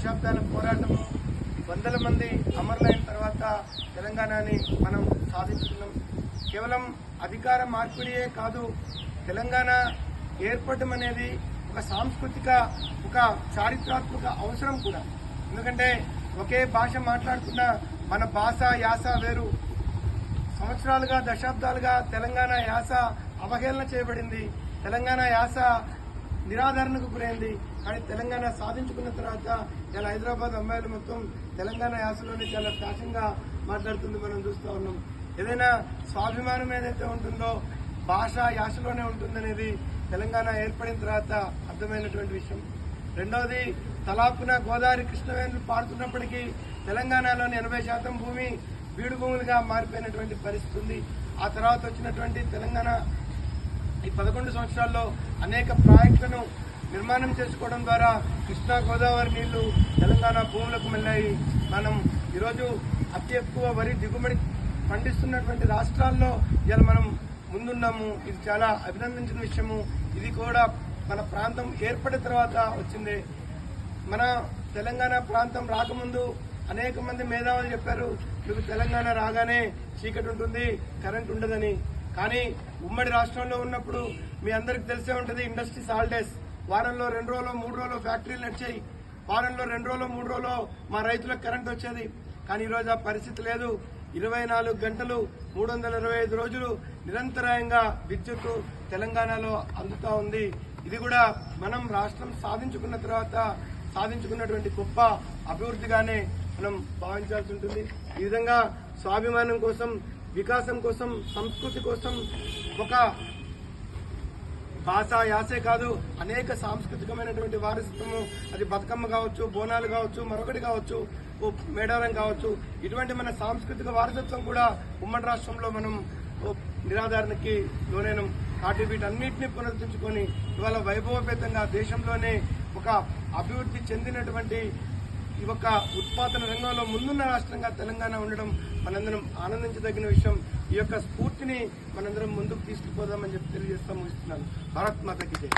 దశాబ్దాల పోరాటము వందల మంది అమరులైన తర్వాత తెలంగాణని మనం సాధించుకున్నాం. కేవలం అధికార మార్పిడియే కాదు, తెలంగాణ ఏర్పడడం అనేది ఒక సాంస్కృతిక, ఒక చారిత్రాత్మక అవసరం కూడా. ఎందుకంటే ఒకే భాష మాట్లాడుతున్న మన భాష యాస వేరు. సంవత్సరాలుగా, దశాబ్దాలుగా తెలంగాణ యాస అవహేళన చేయబడింది. తెలంగాణ యాస నిరాదరణకు గురైంది. కానీ తెలంగాణ సాధించుకున్న తర్వాత ఇలా హైదరాబాద్ అమ్మాయిలు మొత్తం తెలంగాణ యాసలోనే చాలా ఫ్యాషన్ గా మాట్లాడుతుంది మనం చూస్తూ ఉన్నాం. ఏదైనా స్వాభిమానం ఏదైతే ఉంటుందో భాష యాసలోనే ఉంటుందనేది తెలంగాణ ఏర్పడిన తర్వాత అర్థమైనటువంటి విషయం. రెండవది, తలాపున గోదావరి కృష్ణవేణులు పాడుతున్నప్పటికీ తెలంగాణలోని 80% భూమి బీడు భూములుగా మారిపోయినటువంటి పరిస్థితి ఉంది. ఆ తర్వాత వచ్చినటువంటి తెలంగాణ ఈ 11 సంవత్సరాల్లో అనేక ప్రాజెక్టులను నిర్మాణం చేసుకోవడం ద్వారా కృష్ణా గోదావరి నీళ్లు తెలంగాణ భూములకు వెళ్ళాయి. మనం ఈరోజు అతి ఎక్కువ వరి దిగుబడి పండిస్తున్నటువంటి రాష్ట్రాల్లో ఇలా మనం ముందున్నాము. ఇది చాలా అభినందించిన విషయము. ఇది కూడా మన ప్రాంతం ఏర్పడిన తర్వాత వచ్చింది. మన తెలంగాణ ప్రాంతం రాకముందు అనేక మంది మేధావులు చెప్పారు, మీకు తెలంగాణ రాగానే చీకటి ఉంటుంది, కరెంట్ ఉండదని. కానీ ఉమ్మడి రాష్ట్రంలో ఉన్నప్పుడు మీ అందరికి తెలిసే ఉంటుంది, ఇండస్ట్రీస్ హాలిడేస్, వారంలో 2 రోజులు 3 రోజులు ఫ్యాక్టరీలు నడిచాయి. వారంలో 2 రోజులు 3 రోజులు మా రైతులకు కరెంట్ వచ్చేది. కానీ ఈరోజు ఆ పరిస్థితి లేదు. 24 గంటలు 325 రోజులు నిరంతరాయంగా విద్యుత్ తెలంగాణలో అందుతా ఉంది. ఇది కూడా మనం రాష్ట్రం సాధించుకున్న తర్వాత సాధించుకున్నటువంటి గొప్ప అభివృద్ధిగానే మనం భావించాల్సి ఉంటుంది. ఈ విధంగా స్వాభిమానం కోసం, వికాసం కోసం, సంస్కృతి కోసం ఒక భాష యాసే కాదు, అనేక సాంస్కృతికమైనటువంటి వారసత్వము, అది బతుకమ్మ కావచ్చు, బోనాలు కావచ్చు, మరొకటి కావచ్చు, మేడారం కావచ్చు, ఇటువంటి మన సాంస్కృతిక వారసత్వం కూడా ఉమ్మడి రాష్ట్రంలో మనం నిరాధారణకి లోనైన కాబట్టి వీటన్నిటిని పునరుద్ధరించుకొని ఇవాళ వైభవపేతంగా దేశంలోనే ఒక అభివృద్ధి చెందినటువంటి ఈ యొక్క ఉత్పాదన రంగంలో ముందున్న రాష్ట్రంగా తెలంగాణ ఉండడం మనందరం ఆనందించదగిన విషయం. ఈ యొక్క స్ఫూర్తిని మనందరం ముందుకు తీసుకుపోదామని చెప్పి తెలియజేస్తా ముగిస్తున్నాను. భారత్ మాతకి జై.